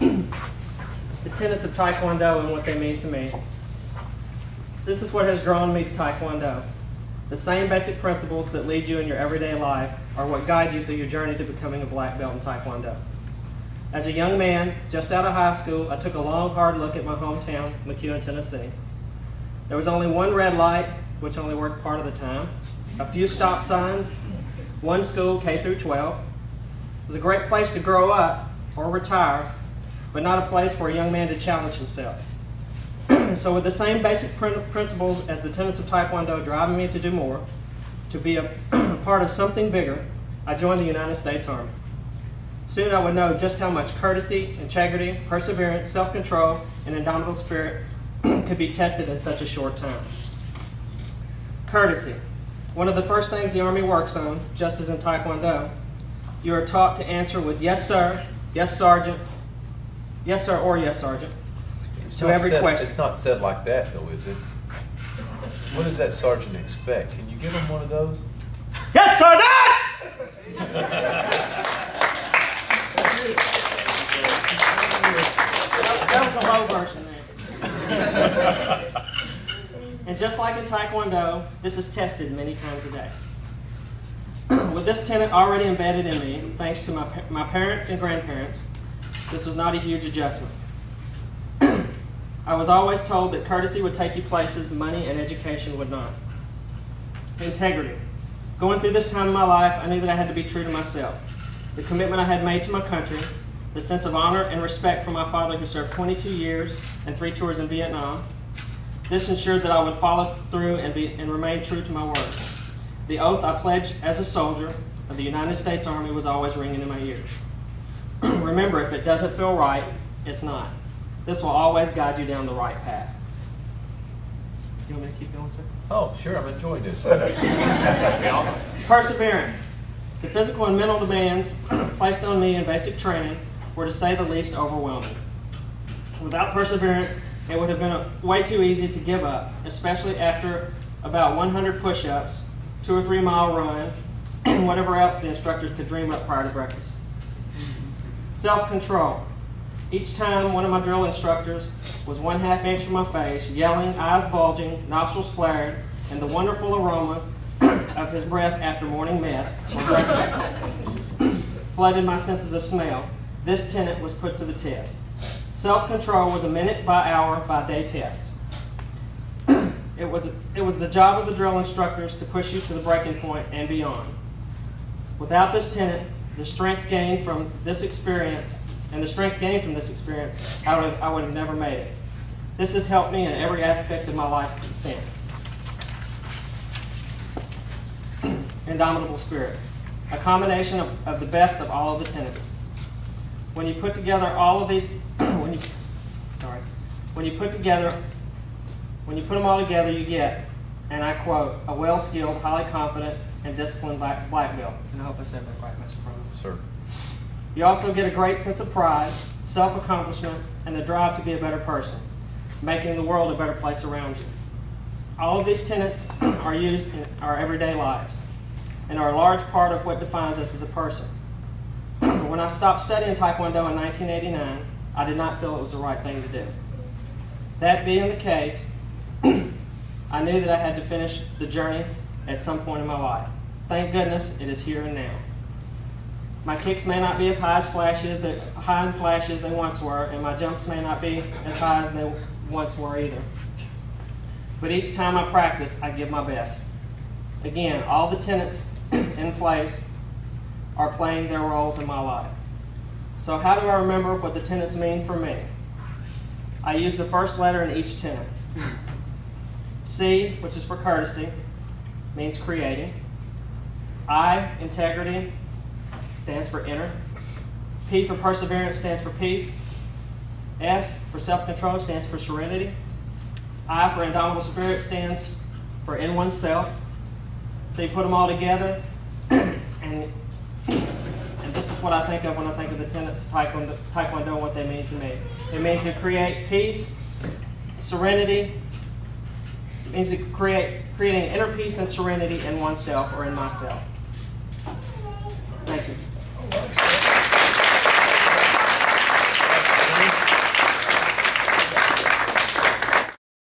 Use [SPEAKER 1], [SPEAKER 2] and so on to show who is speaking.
[SPEAKER 1] The tenets of Taekwondo and what they mean to me. This is what has drawn me to Taekwondo. The same basic principles that lead you in your everyday life are what guide you through your journey to becoming a black belt in Taekwondo. As a young man, just out of high school, I took a long, hard look at my hometown, McEwen, Tennessee. There was only one red light, which only worked part of the time, a few stop signs, one school, K through 12. It was a great place to grow up or retire, but not a place for a young man to challenge himself. So with the same basic principles as the tenets of Taekwondo driving me to do more, to be a part of something bigger, I joined the United States Army. Soon I would know just how much courtesy, integrity, perseverance, self-control, and indomitable spirit could be tested in such a short time. Courtesy. One of the first things the Army works on, just as in Taekwondo, you are taught to answer with yes sir, yes sergeant, yes sir, or yes sergeant to every question.
[SPEAKER 2] It's not said like that though, is it? What does that sergeant expect? Can you give him one of those?
[SPEAKER 1] Yes sergeant! That was a low version there. And just like in Taekwondo, this is tested many times a day. With this tenet already embedded in me, thanks to my parents and grandparents, this was not a huge adjustment. I was always told that courtesy would take you places money and education would not. Integrity. Going through this time in my life, I knew that I had to be true to myself. The commitment I had made to my country, the sense of honor and respect for my father who served 22 years and 3 tours in Vietnam. This ensured that I would follow through and remain true to my word. The oath I pledged as a soldier of the United States Army was always ringing in my ears. Remember, if it doesn't feel right, it's not. This will always guide you down the right path. You want me to keep going, sir?
[SPEAKER 2] Oh, sure, I'm enjoying this.
[SPEAKER 1] Perseverance. The physical and mental demands placed on me in basic training were, to say the least, overwhelming. Without perseverance, it would have been way too easy to give up, especially after about 100 push-ups, 2 or 3 mile run, and whatever else the instructors could dream up prior to breakfast. Self-control. Each time one of my drill instructors was 1/2 inch from my face, yelling, eyes bulging, nostrils flared, and the wonderful aroma of his breath after morning mess or breakfast flooded my senses of smell, this tenet was put to the test. Self-control was a minute by hour by day test. It was the job of the drill instructors to push you to the breaking point and beyond. Without this tenet, the strength gained from this experience, I would have never made it. This has helped me in every aspect of my life since. Indomitable spirit. A combination of the best of all of the tenets. When you put together all of these, when you put them all together, you get, and I quote, a well-skilled, highly confident, and disciplined black belt. And I hope I said that right, Mr. Provost.
[SPEAKER 2] Sir.
[SPEAKER 1] You also get a great sense of pride, self-accomplishment, and the drive to be a better person, making the world a better place around you. All of these tenets are used in our everyday lives and are a large part of what defines us as a person. When I stopped studying Taekwondo in 1989, I did not feel it was the right thing to do. That being the case, I knew that I had to finish the journey at some point in my life. Thank goodness it is here and now. My kicks may not be as high and flashy as they once were, and my jumps may not be as high as they once were either. But each time I practice, I give my best. Again, all the tenets in place are playing their roles in my life. So how do I remember what the tenets mean for me? I use the first letter in each tenet. C, which is for courtesy, means creating. I, integrity, stands for inner. P for perseverance stands for peace. S for self-control stands for serenity. I for indomitable spirit stands for in oneself. So you put them all together, and this is what I think of when I think of the tenets of Taekwondo and what they mean to me. It means to create peace, serenity. It means to creating inner peace and serenity in oneself or in myself.